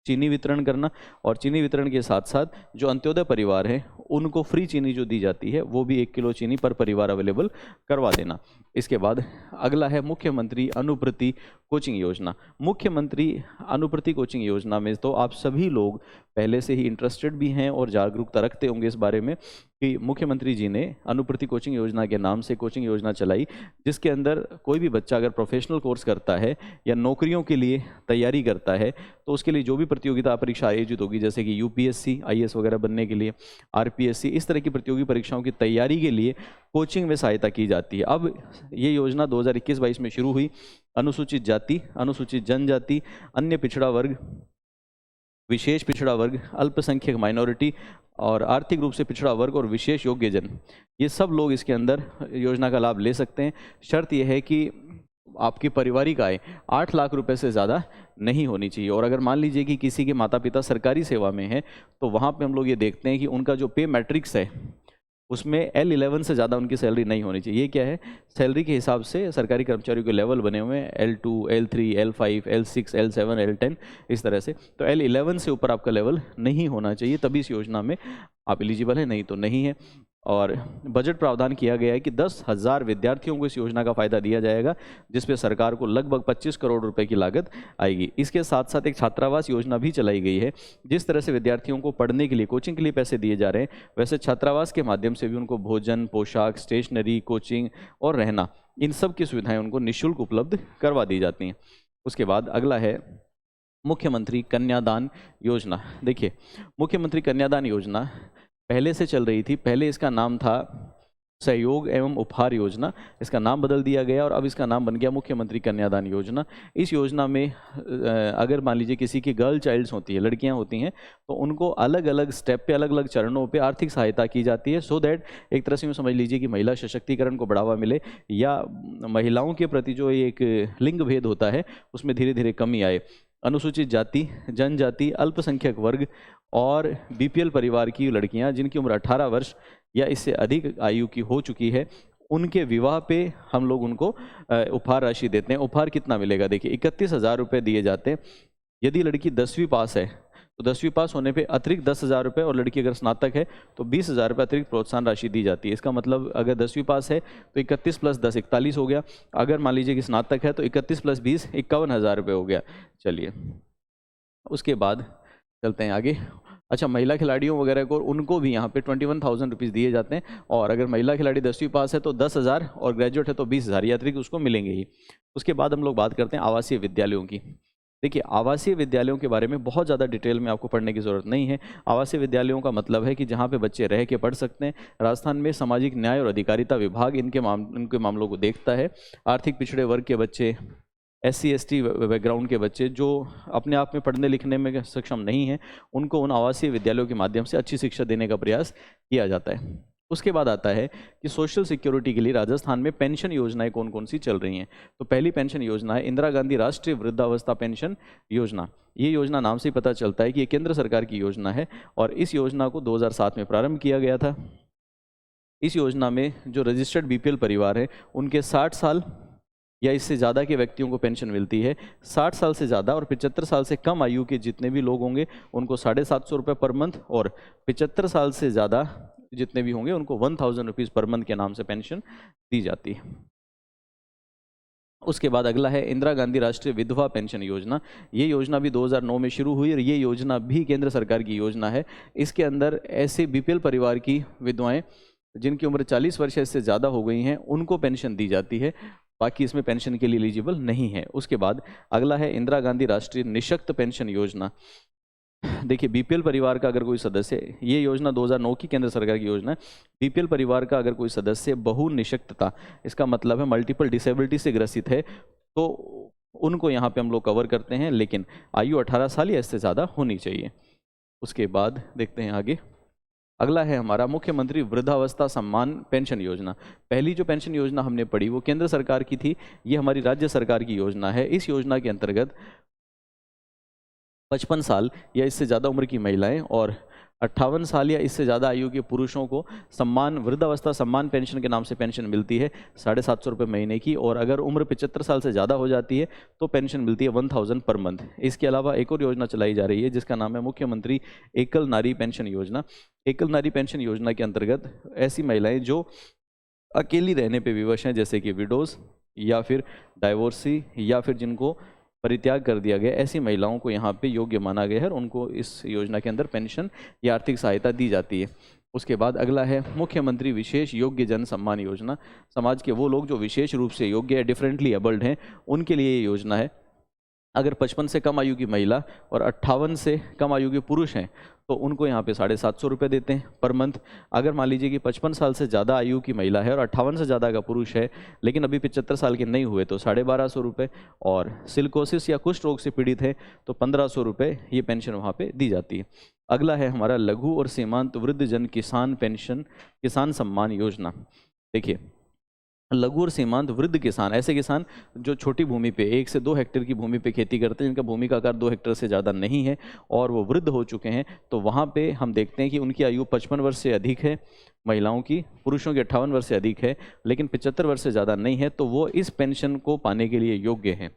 चीनी वितरण करना, और चीनी वितरण के साथ साथ जो अंत्योदय परिवार है उनको फ्री चीनी जो दी जाती है वो भी 1 किलो चीनी पर परिवार अवेलेबल करवा देना। इसके बाद अगला है मुख्यमंत्री अनुप्रति कोचिंग योजना। मुख्यमंत्री अनुप्रति कोचिंग योजना में तो आप सभी लोग पहले से ही इंटरेस्टेड भी हैं और जागरूकता रखते होंगे इस बारे में कि मुख्यमंत्री जी ने अनुप्रति कोचिंग योजना के नाम से कोचिंग योजना चलाई, जिसके अंदर कोई भी बच्चा अगर प्रोफेशनल कोर्स करता है या नौकरियों के लिए तैयारी करता है तो उसके लिए जो भी प्रतियोगिता परीक्षा आयोजित होगी, जैसे कि यूपीएससी आईएएस वगैरह बनने के लिए, आरपीएससी, इस तरह की प्रतियोगी परीक्षाओं की तैयारी के लिए कोचिंग में सहायता की जाती है। अब ये योजना 2021-22 में शुरू हुई। अनुसूचित जाति, अनुसूचित जनजाति, अन्य पिछड़ा वर्ग, विशेष पिछड़ा वर्ग, अल्पसंख्यक माइनॉरिटी और आर्थिक रूप से पिछड़ा वर्ग और विशेष योग्यजन, ये सब लोग इसके अंदर योजना का लाभ ले सकते हैं। शर्त यह है कि आपकी पारिवारिक आय 8 लाख रुपए से ज़्यादा नहीं होनी चाहिए। और अगर मान लीजिए कि किसी के माता पिता सरकारी सेवा में हैं तो वहाँ पे हम लोग ये देखते हैं कि उनका जो पे मैट्रिक्स है उसमें L11 से ज़्यादा उनकी सैलरी नहीं होनी चाहिए। ये क्या है, सैलरी के हिसाब से सरकारी कर्मचारियों के लेवल बने हुए हैं, L2, L3, L5, L6, L7, L10, इस तरह से। तो L11 से ऊपर आपका लेवल नहीं होना चाहिए, तभी इस योजना में आप एलिजिबल हैं, नहीं तो नहीं है। और बजट प्रावधान किया गया है कि 10,000 विद्यार्थियों को इस योजना का फ़ायदा दिया जाएगा, जिसपे सरकार को लगभग 25 करोड़ रुपए की लागत आएगी। इसके साथ साथ एक छात्रावास योजना भी चलाई गई है। जिस तरह से विद्यार्थियों को पढ़ने के लिए, कोचिंग के लिए पैसे दिए जा रहे हैं, वैसे छात्रावास के माध्यम से भी उनको भोजन, पोशाक, स्टेशनरी, कोचिंग और रहना, इन सब की सुविधाएँ उनको निःशुल्क उपलब्ध करवा दी जाती हैं। उसके बाद अगला है मुख्यमंत्री कन्यादान योजना। देखिए, मुख्यमंत्री कन्यादान योजना पहले से चल रही थी। पहले इसका नाम था सहयोग एवं उपहार योजना, इसका नाम बदल दिया गया और अब इसका नाम बन गया मुख्यमंत्री कन्यादान योजना। इस योजना में अगर मान लीजिए किसी की गर्ल चाइल्ड्स होती है, लड़कियां होती हैं, तो उनको अलग अलग स्टेप पे, अलग अलग चरणों पे आर्थिक सहायता की जाती है, सो दैट एक तरह से यूँ समझ लीजिए कि महिला सशक्तिकरण को बढ़ावा मिले या महिलाओं के प्रति जो एक लिंग भेद होता है उसमें धीरे धीरे कमी आए। अनुसूचित जाति, जनजाति, अल्पसंख्यक वर्ग और बीपीएल परिवार की लड़कियां जिनकी उम्र 18 वर्ष या इससे अधिक आयु की हो चुकी है, उनके विवाह पे हम लोग उनको उपहार राशि देते हैं। उपहार कितना मिलेगा, देखिए 31,000 रुपये दिए जाते हैं। यदि लड़की 10वीं पास है तो 10वीं पास होने पे अतिरिक्त 10,000 रुपये, और लड़की अगर स्नातक है तो 20,000 रुपये अतिरिक्त प्रोत्साहन राशि दी जाती है। इसका मतलब अगर 10वीं पास है तो 31 + 10 41 हो गया। अगर मान लीजिए कि स्नातक है तो 31 + 20 51,000 रुपये हो गया। चलिए, उसके बाद चलते हैं आगे। अच्छा, महिला खिलाड़ियों वगैरह को, उनको भी यहाँ पे 21,000 रुपीज़ दिए जाते हैं, और अगर महिला खिलाड़ी 10वीं पास है तो 10,000 और ग्रेजुएट है तो 20,000, ये अतिरिक्त उसको मिलेंगे ही। उसके बाद हम लोग बात करते हैं आवासीय विद्यालयों की। देखिए, आवासीय विद्यालयों के बारे में बहुत ज़्यादा डिटेल में आपको पढ़ने की ज़रूरत नहीं है। आवासीय विद्यालयों का मतलब है कि जहाँ पे बच्चे रह के पढ़ सकते हैं। राजस्थान में सामाजिक न्याय और अधिकारिता विभाग इनके मामलों को देखता है। आर्थिक पिछड़े वर्ग के बच्चे, SC ST बैकग्राउंड के बच्चे जो अपने आप में पढ़ने लिखने में सक्षम नहीं हैं, उनको उन आवासीय विद्यालयों के माध्यम से अच्छी शिक्षा देने का प्रयास किया जाता है। उसके बाद आता है कि सोशल सिक्योरिटी के लिए राजस्थान में पेंशन योजनाएं कौन कौन सी चल रही हैं। तो पहली पेंशन योजना है इंदिरा गांधी राष्ट्रीय वृद्धावस्था पेंशन योजना। ये योजना नाम से ही पता चलता है कि ये केंद्र सरकार की योजना है, और इस योजना को 2007 में प्रारंभ किया गया था। इस योजना में जो रजिस्टर्ड BPL परिवार है उनके 60 साल या इससे ज़्यादा के व्यक्तियों को पेंशन मिलती है। 60 साल से ज़्यादा और 75 साल से कम आयु के जितने भी लोग होंगे उनको 750 रुपये पर मंथ, और 75 साल से ज़्यादा जितने भी होंगे उनको 1,000 रुपीज़ पर मंथ के नाम से पेंशन दी जाती है। उसके बाद अगला है इंदिरा गांधी राष्ट्रीय विधवा पेंशन योजना। ये योजना भी 2009 में शुरू हुई और ये योजना भी केंद्र सरकार की योजना है। इसके अंदर ऐसे BPL परिवार की विधवाएं जिनकी उम्र 40 वर्ष से ज़्यादा हो गई हैं उनको पेंशन दी जाती है, बाकी इसमें पेंशन के लिए एलिजिबल नहीं है। उसके बाद अगला है इंदिरा गांधी राष्ट्रीय निःशक्त पेंशन योजना। देखिए, BPL परिवार का अगर कोई सदस्य, ये योजना 2009 की केंद्र सरकार की योजना है। BPL परिवार का अगर कोई सदस्य बहु निःशक्तता, इसका मतलब है मल्टीपल डिसेबिलिटी से ग्रसित है, तो उनको यहाँ पे हम लोग कवर करते हैं, लेकिन आयु 18 साल या इससे ज़्यादा होनी चाहिए। उसके बाद देखते हैं आगे। अगला है हमारा मुख्यमंत्री वृद्धावस्था सम्मान पेंशन योजना। पहली जो पेंशन योजना हमने पढ़ी वो केंद्र सरकार की थी, ये हमारी राज्य सरकार की योजना है। इस योजना के अंतर्गत 55 साल या इससे ज़्यादा उम्र की महिलाएं और 58 साल या इससे ज़्यादा आयु के पुरुषों को सम्मान वृद्धावस्था सम्मान पेंशन के नाम से पेंशन मिलती है 750 रुपये महीने की, और अगर उम्र 75 साल से ज़्यादा हो जाती है तो पेंशन मिलती है 1,000 पर मंथ। इसके अलावा एक और योजना चलाई जा रही है जिसका नाम है मुख्यमंत्री एकल नारी पेंशन योजना। एकल नारी पेंशन योजना के अंतर्गत ऐसी महिलाएं जो अकेली रहने पे विवश हैं, जैसे कि विडोज़ या फिर डाइवोर्सी या फिर जिनको परित्याग कर दिया गया, ऐसी महिलाओं को यहाँ पे योग्य माना गया है और उनको इस योजना के अंदर पेंशन या आर्थिक सहायता दी जाती है। उसके बाद अगला है मुख्यमंत्री विशेष योग्य जन सम्मान योजना। समाज के वो लोग जो विशेष रूप से योग्य है, डिफरेंटली एबल्ड हैं, उनके लिए ये योजना है। अगर 55 से कम आयु की महिला और 58 से कम आयु के पुरुष हैं तो उनको यहाँ पे 750 रुपये देते हैं पर मंथ। अगर मान लीजिए कि 55 साल से ज़्यादा आयु की महिला है और 58 से ज़्यादा का पुरुष है लेकिन अभी 75 साल के नहीं हुए तो 1250 रुपये, और सिलिकोसिस या कुष्ठ रोग से पीड़ित है तो 1500 रुपये ये पेंशन वहाँ पे दी जाती है। अगला है हमारा लघु और सीमांत वृद्धजन किसान पेंशन किसान सम्मान योजना। देखिए, लघु और सीमांत वृद्ध किसान ऐसे किसान जो छोटी भूमि पे 1 से 2 हेक्टेयर की भूमि पे खेती करते हैं, जिनका भूमि का आकार 2 हेक्टेयर से ज़्यादा नहीं है और वो वृद्ध हो चुके हैं, तो वहाँ पे हम देखते हैं कि उनकी आयु 55 वर्ष से अधिक है महिलाओं की, पुरुषों की 58 वर्ष से अधिक है, लेकिन 75 वर्ष से ज़्यादा नहीं है, तो वो इस पेंशन को पाने के लिए योग्य हैं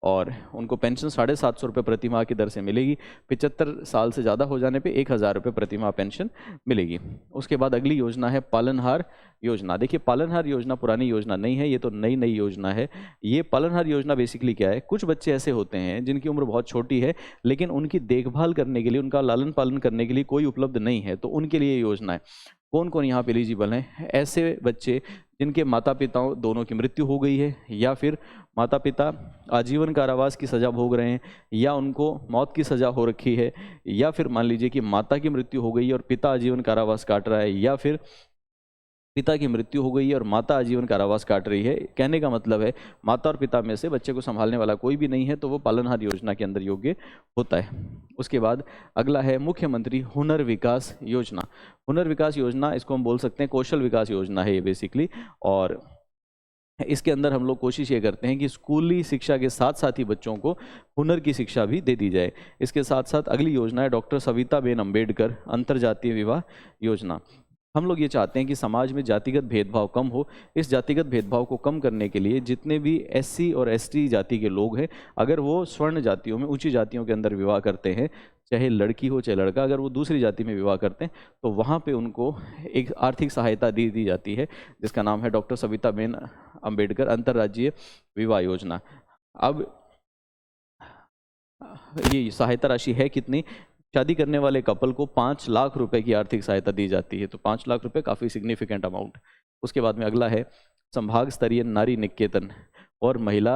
और उनको पेंशन 750 रुपये प्रति माह की दर से मिलेगी। 75 साल से ज़्यादा हो जाने पे 1000 रुपये प्रति माह पेंशन मिलेगी। उसके बाद अगली योजना है पालनहार योजना। देखिए, पालनहार योजना पुरानी योजना नहीं है, ये तो नई योजना है। ये पालनहार योजना बेसिकली क्या है, कुछ बच्चे ऐसे होते हैं जिनकी उम्र बहुत छोटी है लेकिन उनकी देखभाल करने के लिए, उनका लालन पालन करने के लिए कोई उपलब्ध नहीं है, तो उनके लिए योजना है। कौन कौन यहाँ पे एलिजिबल हैं? ऐसे बच्चे जिनके माता पिताओं दोनों की मृत्यु हो गई है, या फिर माता पिता आजीवन कारावास की सज़ा भोग रहे हैं, या उनको मौत की सज़ा हो रखी है, या फिर मान लीजिए कि माता की मृत्यु हो गई है और पिता आजीवन कारावास काट रहा है, या फिर पिता की मृत्यु हो गई है और माता आजीवन कारावास काट रही है। कहने का मतलब है माता और पिता में से बच्चे को संभालने वाला कोई भी नहीं है, तो वो पालनहार योजना के अंदर योग्य होता है। उसके बाद अगला है मुख्यमंत्री हुनर विकास योजना। हुनर विकास योजना, इसको हम बोल सकते हैं कौशल विकास योजना है ये बेसिकली, और इसके अंदर हम लोग कोशिश ये करते हैं कि स्कूली शिक्षा के साथ साथ ही बच्चों को हुनर की शिक्षा भी दे दी जाए। इसके साथ साथ अगली योजना है डॉक्टर सविताबेन अम्बेडकर अंतर्जातीय विवाह योजना। हम लोग ये चाहते हैं कि समाज में जातिगत भेदभाव कम हो। इस जातिगत भेदभाव को कम करने के लिए जितने भी एससी और एसटी जाति के लोग हैं, अगर वो स्वर्ण जातियों में, ऊंची जातियों के अंदर विवाह करते हैं, चाहे लड़की हो चाहे लड़का, अगर वो दूसरी जाति में विवाह करते हैं तो वहाँ पे उनको एक आर्थिक सहायता दी जाती है, जिसका नाम है डॉक्टर सविताबेन अम्बेडकर अंतर्राज्यीय विवाह योजना। अब ये सहायता राशि है कितनी? शादी करने वाले कपल को 5 लाख रुपए की आर्थिक सहायता दी जाती है, तो 5 लाख रुपए काफ़ी सिग्निफिकेंट अमाउंट। उसके बाद में अगला है संभाग स्तरीय नारी निकेतन और महिला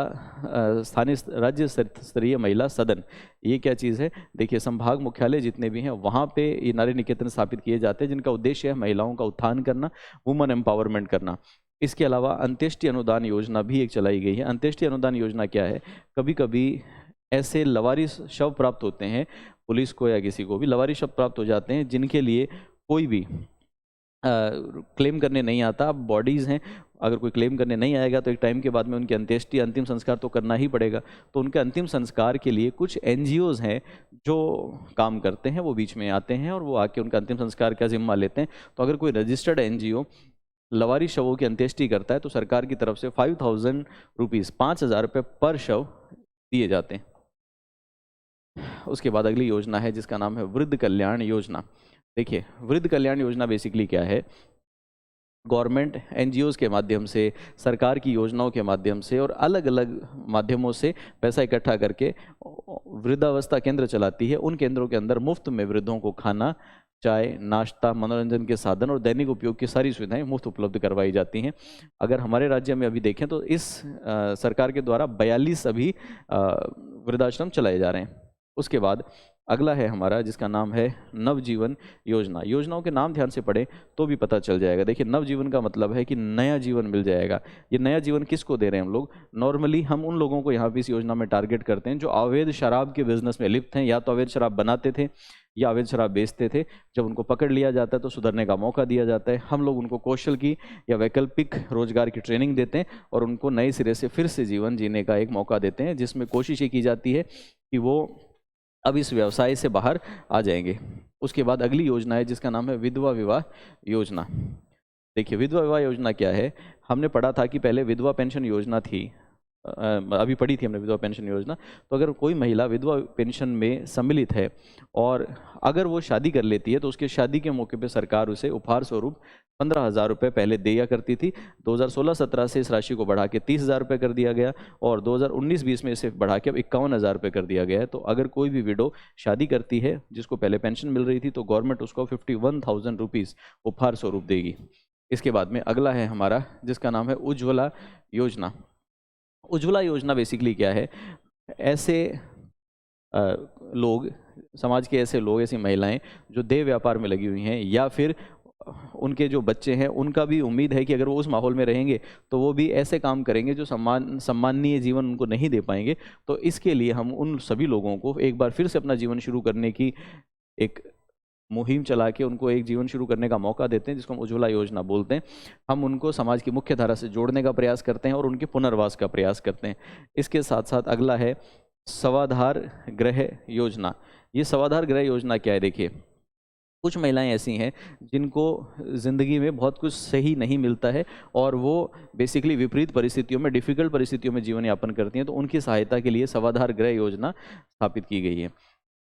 स्थानीय राज्य स्तरीय महिला सदन। ये क्या चीज़ है? देखिए, संभाग मुख्यालय जितने भी हैं वहाँ पे ये नारी निकेतन स्थापित किए जाते हैं, जिनका उद्देश्य है महिलाओं का उत्थान करना, वुमन एम्पावरमेंट करना। इसके अलावा अंत्येष्टि अनुदान योजना भी एक चलाई गई है। अंत्येष्टि अनुदान योजना क्या है? कभी कभी ऐसे लवारिस शव प्राप्त होते हैं, पुलिस को या किसी को भी लवारिस शव प्राप्त हो जाते हैं जिनके लिए कोई भी क्लेम करने नहीं आता। अब बॉडीज़ हैं, अगर कोई क्लेम करने नहीं आएगा तो एक टाइम के बाद में उनकी अंत्येष्टि, अंतिम संस्कार तो करना ही पड़ेगा। तो उनके अंतिम संस्कार के लिए कुछ एनजीओज़ हैं जो काम करते हैं, वो बीच में आते हैं और वो आके उनका अंतिम संस्कार का जिम्मा लेते हैं। तो अगर कोई रजिस्टर्ड एनजीओ लवारिस शवों की अंत्येष्टि करता है तो सरकार की तरफ से 5000 रुपीज़, 5000 रुपये पर शव दिए जाते हैं। उसके बाद अगली योजना है जिसका नाम है वृद्ध कल्याण योजना। देखिए, वृद्ध कल्याण योजना बेसिकली क्या है? गवर्नमेंट एनजीओज़ के माध्यम से, सरकार की योजनाओं के माध्यम से और अलग अलग माध्यमों से पैसा इकट्ठा करके वृद्धावस्था केंद्र चलाती है। उन केंद्रों के अंदर मुफ्त में वृद्धों को खाना, चाय, नाश्ता, मनोरंजन के साधन और दैनिक उपयोग की सारी सुविधाएं मुफ्त उपलब्ध करवाई जाती हैं। अगर हमारे राज्य में अभी देखें तो इस सरकार के द्वारा 42 अभी वृद्धाश्रम चलाए जा रहे हैं। उसके बाद अगला है हमारा जिसका नाम है नवजीवन योजना। योजनाओं के नाम ध्यान से पढ़ें तो भी पता चल जाएगा। देखिए, नवजीवन का मतलब है कि नया जीवन मिल जाएगा। ये नया जीवन किसको दे रहे हैं हम लोग? नॉर्मली हम उन लोगों को यहाँ पे इस योजना में टारगेट करते हैं जो अवैध शराब के बिजनेस में लिप्त हैं, या तो अवैध शराब बनाते थे या अवैध शराब बेचते थे। जब उनको पकड़ लिया जाता है तो सुधरने का मौका दिया जाता है। हम लोग उनको कौशल की या वैकल्पिक रोजगार की ट्रेनिंग देते हैं और उनको नए सिरे से फिर से जीवन जीने का एक मौका देते हैं, जिसमें कोशिश ये की जाती है कि वो अब इस व्यवसाय से बाहर आ जाएंगे। उसके बाद अगली योजना है जिसका नाम है विधवा विवाह योजना। देखिए, विधवा विवाह योजना क्या है? हमने पढ़ा था कि पहले विधवा पेंशन योजना थी, अभी पढ़ी थी हमने विधवा पेंशन योजना। तो अगर कोई महिला विधवा पेंशन में सम्मिलित है और अगर वो शादी कर लेती है तो उसके शादी के मौके पे सरकार उसे उपहार स्वरूप 15,000 रुपये पहले दिया करती थी। 2016-17 से इस राशि को बढ़ा के 30,000 रुपये कर दिया गया और 2019-20 में इसे बढ़ा के अब 51,000 रुपये कर दिया गया है। तो अगर कोई भी विडो शादी करती है जिसको पहले पेंशन मिल रही थी तो गवर्नमेंट उसको 51,000 रुपीज़ उपहार स्वरूप देगी। इसके बाद में अगला है हमारा जिसका नाम है उज्ज्वला योजना। उज्ज्वला योजना बेसिकली क्या है, ऐसे लोग, समाज के ऐसे लोग, ऐसी महिलाएं जो देह व्यापार में लगी हुई हैं या फिर उनके जो बच्चे हैं उनका भी उम्मीद है कि अगर वो उस माहौल में रहेंगे तो वो भी ऐसे काम करेंगे जो सम्माननीय जीवन उनको नहीं दे पाएंगे। तो इसके लिए हम उन सभी लोगों को एक बार फिर से अपना जीवन शुरू करने की एक मुहिम चला के उनको एक जीवन शुरू करने का मौका देते हैं जिसको हम उज्ज्वला योजना बोलते हैं। हम उनको समाज की मुख्य धारा से जोड़ने का प्रयास करते हैं और उनके पुनर्वास का प्रयास करते हैं। इसके साथ साथ अगला है स्वाधार गृह योजना। ये स्वाधार गृह योजना क्या है, देखिए कुछ महिलाएं ऐसी हैं जिनको ज़िंदगी में बहुत कुछ सही नहीं मिलता है और वो बेसिकली विपरीत परिस्थितियों में, डिफ़िकल्ट परिस्थितियों में जीवन यापन करती हैं, तो उनकी सहायता के लिए स्वाधार गृह योजना स्थापित की गई है।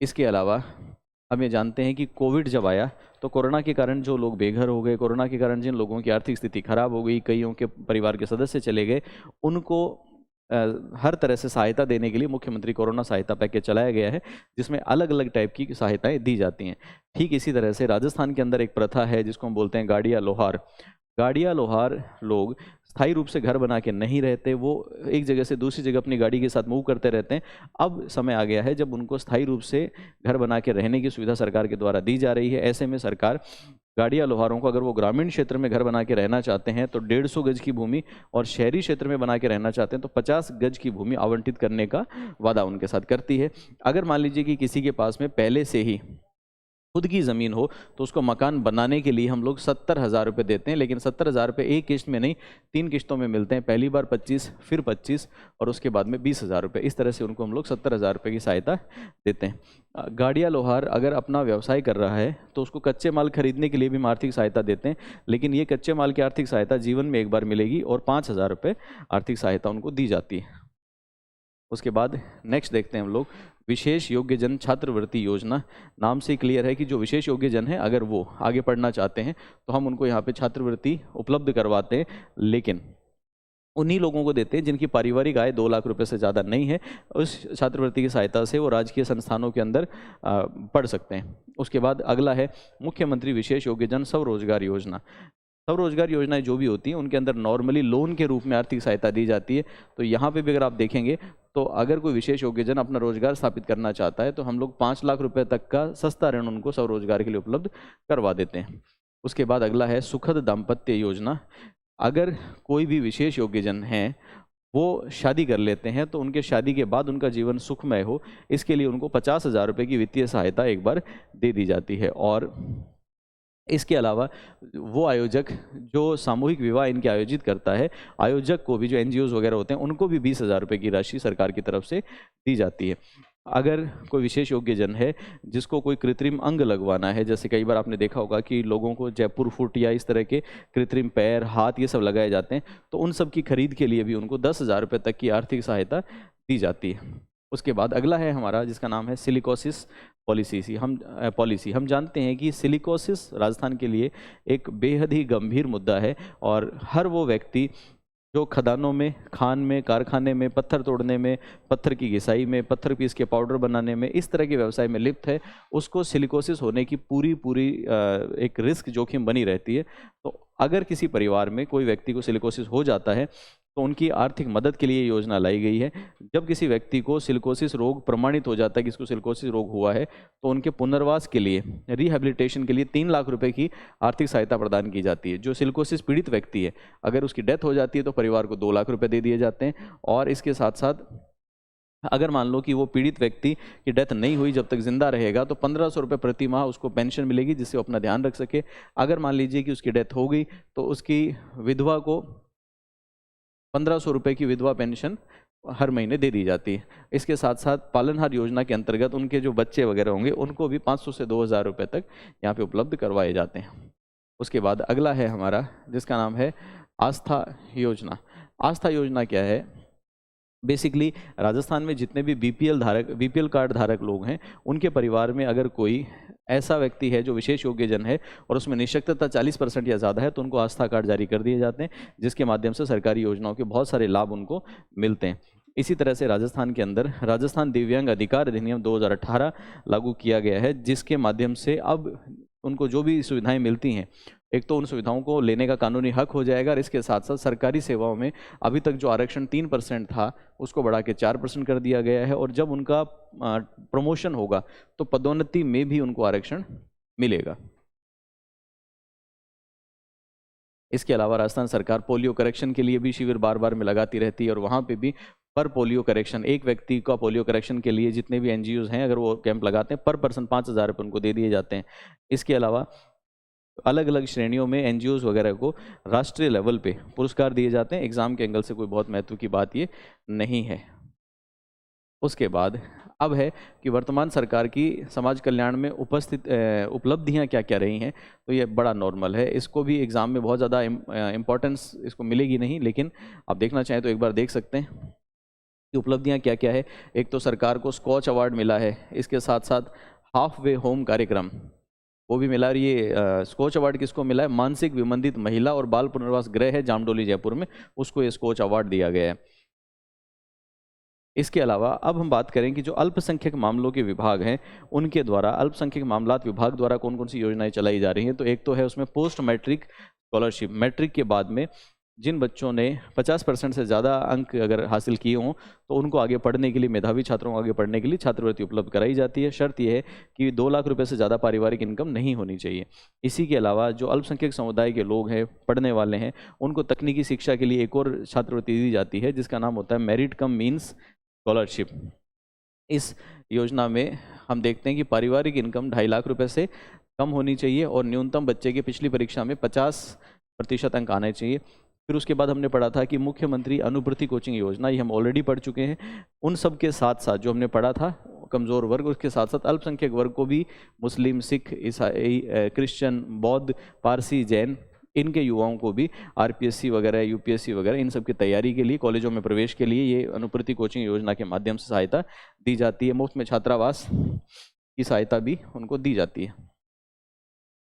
इसके अलावा हम ये जानते हैं कि कोविड जब आया तो कोरोना के कारण जो लोग बेघर हो गए, कोरोना के कारण जिन लोगों की आर्थिक स्थिति खराब हो गई, कईयों के परिवार के सदस्य चले गए, उनको हर तरह से सहायता देने के लिए मुख्यमंत्री कोरोना सहायता पैकेज चलाया गया है जिसमें अलग अलग टाइप की सहायताएं दी जाती हैं। ठीक इसी तरह से राजस्थान के अंदर एक प्रथा है जिसको हम बोलते हैं गाड़िया लोहार। गाड़िया लोहार लोग स्थायी रूप से घर बना के नहीं रहते, वो एक जगह से दूसरी जगह अपनी गाड़ी के साथ मूव करते रहते हैं। अब समय आ गया है जब उनको स्थायी रूप से घर बना के रहने की सुविधा सरकार के द्वारा दी जा रही है। ऐसे में सरकार गाड़िया लोहारों को, अगर वो ग्रामीण क्षेत्र में घर बना के रहना चाहते हैं तो 150 गज की भूमि और शहरी क्षेत्र में बना के रहना चाहते हैं तो 50 गज की भूमि आवंटित करने का वादा उनके साथ करती है। अगर मान लीजिए कि किसी के पास में पहले से ही खुद की ज़मीन हो तो उसको मकान बनाने के लिए हम लोग 70,000 रुपये देते हैं, लेकिन 70,000 रुपये एक किश्त में नहीं, 3 किश्तों में मिलते हैं। पहली बार 25, फिर 25 और उसके बाद में 20,000 रुपये। इस तरह से उनको हम लोग 70,000 रुपये की सहायता देते हैं। गाड़िया लोहार अगर अपना व्यवसाय कर रहा है तो उसको कच्चे माल खरीदने के लिए भी हम आर्थिक सहायता देते हैं, लेकिन ये कच्चे माल की आर्थिक सहायता जीवन में एक बार मिलेगी और 5,000 रुपये आर्थिक सहायता उनको दी जाती है। उसके बाद नेक्स्ट देखते हैं हम लोग विशेष योग्य जन छात्रवृत्ति योजना। नाम से क्लियर है कि जो विशेष योग्य जन है अगर वो आगे पढ़ना चाहते हैं तो हम उनको यहाँ पे छात्रवृत्ति उपलब्ध करवाते हैं, लेकिन उन्हीं लोगों को देते हैं जिनकी पारिवारिक आय 2 लाख रुपए से ज़्यादा नहीं है। उस छात्रवृत्ति की सहायता से वो राजकीय संस्थानों के अंदर पढ़ सकते हैं। उसके बाद अगला है मुख्यमंत्री विशेष योग्य जन स्वरोजगार योजना। स्वरोजगार योजनाएं जो भी होती हैं उनके अंदर नॉर्मली लोन के रूप में आर्थिक सहायता दी जाती है। तो यहाँ पे भी अगर आप देखेंगे तो अगर कोई विशेष योग्यजन अपना रोजगार स्थापित करना चाहता है तो हम लोग 5 लाख रुपए तक का सस्ता ऋण उनको स्वरोजगार के लिए उपलब्ध करवा देते हैं। उसके बाद अगला है सुखद दाम्पत्य योजना। अगर कोई भी विशेष योग्यजन हैं वो शादी कर लेते हैं तो उनके शादी के बाद उनका जीवन सुखमय हो, इसके लिए उनको 50,000 रुपये की वित्तीय सहायता एक बार दे दी जाती है। और इसके अलावा वो आयोजक जो सामूहिक विवाह इनके आयोजित करता है, आयोजक को भी, जो एनजीओज वगैरह होते हैं, उनको भी 20,000 रुपये की राशि सरकार की तरफ से दी जाती है। अगर कोई विशेष योग्यजन है जिसको कोई कृत्रिम अंग लगवाना है, जैसे कई बार आपने देखा होगा कि लोगों को जयपुर फुट या इस तरह के कृत्रिम पैर, हाथ, ये सब लगाए जाते हैं, तो उन सब की खरीद के लिए भी उनको 10,000 रुपये तक की आर्थिक सहायता दी जाती है। उसके बाद अगला है हमारा जिसका नाम है सिलिकोसिस पॉलिसी। हम जानते हैं कि सिलिकोसिस राजस्थान के लिए एक बेहद ही गंभीर मुद्दा है और हर वो व्यक्ति जो खदानों में, खान में, कारखाने में, पत्थर तोड़ने में, पत्थर की घिसाई में, पत्थर पीस के पाउडर बनाने में, इस तरह के व्यवसाय में लिप्त है, उसको सिलिकोसिस होने की पूरी एक रिस्क, जोखिम बनी रहती है। तो अगर किसी परिवार में कोई व्यक्ति को सिलिकोसिस हो जाता है तो उनकी आर्थिक मदद के लिए योजना लाई गई है। जब किसी व्यक्ति को सिलिकोसिस रोग प्रमाणित हो जाता है कि इसको सिलिकोसिस रोग हुआ है तो उनके पुनर्वास के लिए, रिहैबिलिटेशन के लिए 3 लाख रुपए की आर्थिक सहायता प्रदान की जाती है। जो सिलिकोसिस पीड़ित व्यक्ति है, अगर उसकी डेथ हो जाती है तो परिवार को 2 लाख रुपए दे दिए जाते हैं। और इसके साथ साथ अगर मान लो कि वो पीड़ित व्यक्ति की डेथ नहीं हुई, जब तक जिंदा रहेगा, तो 1,500 रुपये प्रति माह उसको पेंशन मिलेगी जिससे वो अपना ध्यान रख सके। अगर मान लीजिए कि उसकी डेथ हो गई तो उसकी विधवा को 1,500 रुपये की विधवा पेंशन हर महीने दे दी जाती है। इसके साथ साथ पालनहार योजना के अंतर्गत उनके जो बच्चे वगैरह होंगे उनको भी 500 से 2,000 रुपये तक यहाँ पे उपलब्ध करवाए जाते हैं। उसके बाद अगला है हमारा जिसका नाम है आस्था योजना। आस्था योजना क्या है? बेसिकली राजस्थान में जितने भी बीपीएल कार्ड धारक लोग हैं, उनके परिवार में अगर कोई ऐसा व्यक्ति है जो विशेष योग्यजन है और उसमें निःशक्तता 40% या ज़्यादा है, तो उनको आस्था कार्ड जारी कर दिए जाते हैं, जिसके माध्यम से सरकारी योजनाओं के बहुत सारे लाभ उनको मिलते हैं। इसी तरह से राजस्थान के अंदर राजस्थान दिव्यांग अधिकार अधिनियम 2018 लागू किया गया है, जिसके माध्यम से अब उनको जो भी सुविधाएं मिलती हैं, एक तो उन सुविधाओं को लेने का कानूनी हक हो जाएगा, और इसके साथ साथ सरकारी सेवाओं में अभी तक जो आरक्षण 3% था उसको बढ़ा के 4% कर दिया गया है, और जब उनका प्रमोशन होगा तो पदोन्नति में भी उनको आरक्षण मिलेगा। इसके अलावा राजस्थान सरकार पोलियो करेक्शन के लिए भी शिविर बार बार में लगाती रहती है, और वहाँ पे भी पर पोलियो करेक्शन, एक व्यक्ति का पोलियो करेक्शन के लिए जितने भी एनजीओज हैं अगर वो कैंप लगाते हैं, पर पर्सन 5,000 रुपये उनको दे दिए जाते हैं। इसके अलावा अलग अलग श्रेणियों में एनजीओज वगैरह को राष्ट्रीय लेवल पे पुरस्कार दिए जाते हैं। एग्जाम के एंगल से कोई बहुत महत्व की बात ये नहीं है। उसके बाद अब है कि वर्तमान सरकार की समाज कल्याण में उपलब्धियां क्या क्या रही हैं, तो ये बड़ा नॉर्मल है। इसको भी एग्ज़ाम में बहुत ज़्यादा इम्पोर्टेंस इसको मिलेगी नहीं, लेकिन आप देखना चाहें तो एक बार देख सकते हैं कि उपलब्धियां क्या क्या है। एक तो सरकार को स्कॉच अवार्ड मिला है, इसके साथ साथ हाफ वे होम कार्यक्रम वो भी मिला। ये स्कॉच अवार्ड किसको मिला है? मानसिक विमंदित महिला और बाल पुनर्वास गृह है जामडोली जयपुर में, उसको ये स्कॉच अवार्ड दिया गया है। इसके अलावा अब हम बात करें कि जो अल्पसंख्यक मामलों के विभाग हैं, उनके द्वारा अल्पसंख्यक मामलात विभाग द्वारा कौन कौन सी योजनाएं चलाई जा रही हैं। तो एक तो है उसमें पोस्ट मैट्रिक स्कॉलरशिप, मैट्रिक के बाद में जिन बच्चों ने 50% से ज़्यादा अंक अगर हासिल किए हों तो उनको आगे पढ़ने के लिए, मेधावी छात्रों को आगे पढ़ने के लिए छात्रवृत्ति उपलब्ध कराई जाती है। शर्त यह है कि 2 लाख रुपए से ज़्यादा पारिवारिक इनकम नहीं होनी चाहिए। इसी के अलावा जो अल्पसंख्यक समुदाय के लोग हैं, पढ़ने वाले हैं, उनको तकनीकी शिक्षा के लिए एक और छात्रवृत्ति दी जाती है जिसका नाम होता है मेरिट कम मीन्स स्कॉलरशिप। इस योजना में हम देखते हैं कि पारिवारिक इनकम 2.5 लाख रुपए से कम होनी चाहिए और न्यूनतम बच्चे के पिछली परीक्षा में 50% अंक आने चाहिए। फिर उसके बाद हमने पढ़ा था कि मुख्यमंत्री अनुभूति कोचिंग योजना, ये हम ऑलरेडी पढ़ चुके हैं। उन सब के साथ साथ जो हमने पढ़ा था कमज़ोर वर्ग, उसके साथ साथ अल्पसंख्यक वर्ग को भी मुस्लिम, सिख, ईसाई, क्रिश्चियन, बौद्ध, पारसी, जैन, इनके युवाओं को भी आरपीएससी वगैरह, यूपीएससी वगैरह इन सब की तैयारी के लिए, कॉलेजों में प्रवेश के लिए ये अनुपूर्ति कोचिंग योजना के माध्यम से सहायता दी जाती है। मुफ्त में छात्रावास की सहायता भी उनको दी जाती है।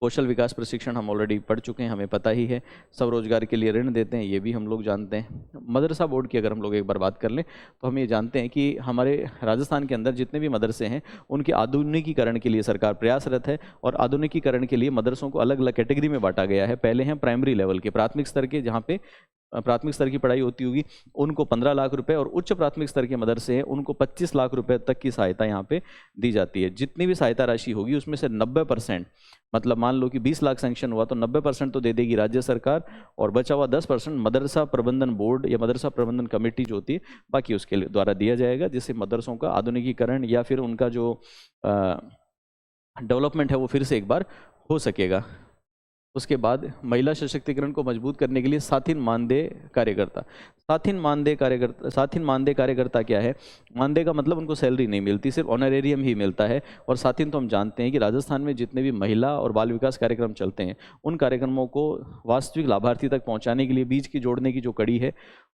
कौशल विकास प्रशिक्षण हम ऑलरेडी पढ़ चुके हैं, हमें पता ही है। स्वरोजगार के लिए ऋण देते हैं, ये भी हम लोग जानते हैं। मदरसा बोर्ड की अगर हम लोग एक बार बात कर लें तो हम ये जानते हैं कि हमारे राजस्थान के अंदर जितने भी मदरसे हैं उनके आधुनिकीकरण के लिए सरकार प्रयासरत है, और आधुनिकीकरण के लिए मदरसों को अलग अलग कैटेगरी में बांटा गया है। पहले हैं प्राइमरी लेवल के, प्राथमिक स्तर के, जहाँ पे प्राथमिक स्तर की पढ़ाई होती होगी, उनको 15 लाख रुपए, और उच्च प्राथमिक स्तर के मदरसे हैं उनको 25 लाख रुपए तक की सहायता यहाँ पे दी जाती है। जितनी भी सहायता राशि होगी उसमें से 90%, मतलब मान लो कि 20 लाख सैंक्शन हुआ तो 90% तो दे देगी राज्य सरकार, और बचा हुआ 10% मदरसा प्रबंधन बोर्ड या मदरसा प्रबंधन कमेटी जो होती है बाकी उसके द्वारा दिया जाएगा, जिससे मदरसों का आधुनिकीकरण या फिर उनका जो डेवलपमेंट है वो फिर से एक बार हो सकेगा। उसके बाद महिला सशक्तिकरण को मजबूत करने के लिए साथिन मानदेय कार्यकर्ता। साथिन मानदेय कार्यकर्ता क्या है? मानदेय का मतलब उनको सैलरी नहीं मिलती, सिर्फ ऑनरेरियम ही मिलता है। और साथिन तो हम जानते हैं कि राजस्थान में जितने भी महिला और बाल विकास कार्यक्रम चलते हैं उन कार्यक्रमों को वास्तविक लाभार्थी तक पहुँचाने के लिए बीच की जोड़ने की जो कड़ी है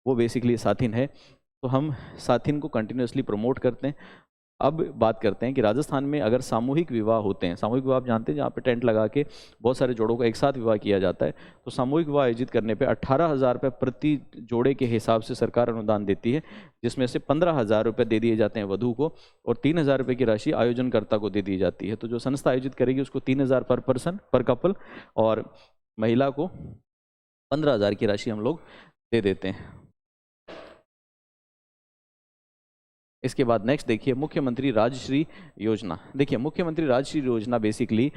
वो बेसिकली साथिन है। तो हम साथिन को कंटिन्यूसली प्रमोट करते हैं। अब बात करते हैं कि राजस्थान में अगर सामूहिक विवाह होते हैं, सामूहिक विवाह आप जानते हैं जहाँ पे टेंट लगा के बहुत सारे जोड़ों का एक साथ विवाह किया जाता है, तो सामूहिक विवाह आयोजित करने पे 18,000 रुपये प्रति जोड़े के हिसाब से सरकार अनुदान देती है, जिसमें से 15,000 रुपये दे दिए जाते हैं वधू को और 3,000 रुपये की राशि आयोजनकर्ता को दे दी जाती है। तो जो संस्था आयोजित करेगी उसको 3,000 पर पर्सन पर कपल, और महिला को 15,000 की राशि हम लोग दे देते हैं। इसके बाद नेक्स्ट देखिए मुख्यमंत्री राजश्री योजना। देखिए मुख्यमंत्री राजश्री योजना बेसिकली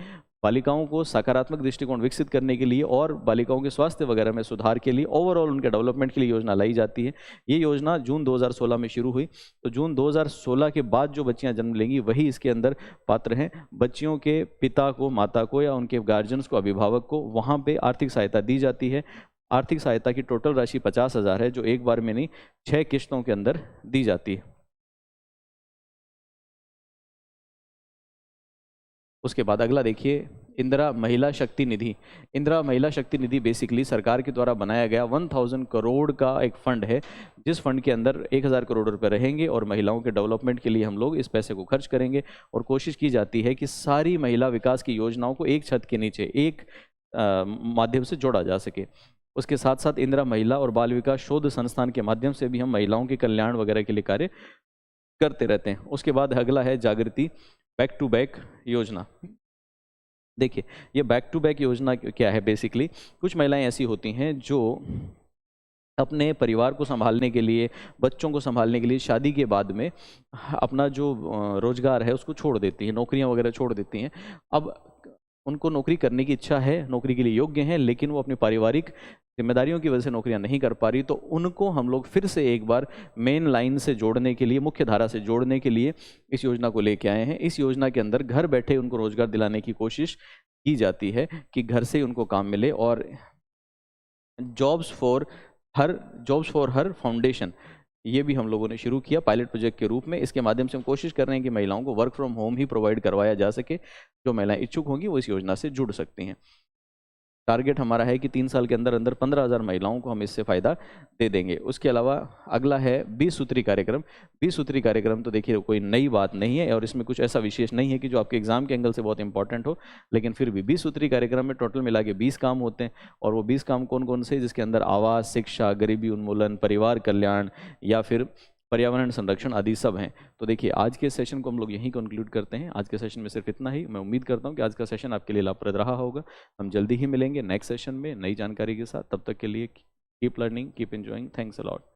बालिकाओं को सकारात्मक दृष्टिकोण विकसित करने के लिए और बालिकाओं के स्वास्थ्य वगैरह में सुधार के लिए, ओवरऑल उनके डेवलपमेंट के लिए योजना लाई जाती है। ये योजना जून 2016 में शुरू हुई, तो जून 2016 के बाद जो बच्चियां जन्म लेंगी वही इसके अंदर पात्र हैं। बच्चियों के पिता को, माता को या उनके गार्जियंस को, अभिभावक को वहाँ पर आर्थिक सहायता दी जाती है। आर्थिक सहायता की टोटल राशि 50,000 है, जो एक बार में नहीं 6 किश्तों के अंदर दी जाती है। उसके बाद अगला देखिए इंदिरा महिला शक्ति निधि। इंदिरा महिला शक्ति निधि बेसिकली सरकार के द्वारा बनाया गया 1000 करोड़ का एक फंड है, जिस फंड के अंदर 1000 करोड़ रुपए रहेंगे और महिलाओं के डेवलपमेंट के लिए हम लोग इस पैसे को खर्च करेंगे। और कोशिश की जाती है कि सारी महिला विकास की योजनाओं को एक छत के नीचे एक माध्यम से जोड़ा जा सके। उसके साथ साथ इंदिरा महिला और बाल विकास शोध संस्थान के माध्यम से भी हम महिलाओं के कल्याण वगैरह के लिए कार्य करते रहते हैं। उसके बाद अगला है जागृति बैक टू बैक योजना। देखिए, ये बैक टू बैक योजना क्या है? बेसिकली कुछ महिलाएं ऐसी होती हैं जो अपने परिवार को संभालने के लिए, बच्चों को संभालने के लिए शादी के बाद में अपना जो रोजगार है उसको छोड़ देती हैं, नौकरियां वगैरह छोड़ देती हैं। अब उनको नौकरी करने की इच्छा है, नौकरी के लिए योग्य हैं, लेकिन वो अपनी पारिवारिक जिम्मेदारियों की वजह से नौकरियां नहीं कर पा रही, तो उनको हम लोग फिर से एक बार मेन लाइन से जोड़ने के लिए, मुख्य धारा से जोड़ने के लिए इस योजना को लेके आए हैं। इस योजना के अंदर घर बैठे उनको रोजगार दिलाने की कोशिश की जाती है कि घर से उनको काम मिले। और जॉब्स फॉर हर फाउंडेशन, ये भी हम लोगों ने शुरू किया पायलट प्रोजेक्ट के रूप में। इसके माध्यम से हम कोशिश कर रहे हैं कि महिलाओं को work from home he provide करवाया जा सके। जो महिलाएं इच्छुक होंगी वो इस योजना से जुड़ सकती हैं। टारगेट हमारा है कि 3 साल के अंदर अंदर 15,000 महिलाओं को हम इससे फ़ायदा दे देंगे। उसके अलावा अगला है 20 सूत्री कार्यक्रम। 20 सूत्री कार्यक्रम तो देखिए कोई नई बात नहीं है और इसमें कुछ ऐसा विशेष नहीं है कि जो आपके एग्जाम के एंगल से बहुत इंपॉर्टेंट हो, लेकिन फिर भी 20 सूत्री कार्यक्रम में टोटल मिला के 20 काम होते हैं। और वो 20 काम कौन कौन से? जिसके अंदर आवास, शिक्षा, गरीबी उन्मूलन, परिवार कल्याण या फिर पर्यावरण संरक्षण आदि सब हैं। तो देखिए, आज के सेशन को हम लोग यहीं कंक्लूड करते हैं। आज के सेशन में सिर्फ इतना ही। मैं उम्मीद करता हूं कि आज का सेशन आपके लिए लाभप्रद रहा होगा। हम जल्दी ही मिलेंगे नेक्स्ट सेशन में नई जानकारी के साथ। तब तक के लिए keep learning, keep enjoying. Thanks a lot.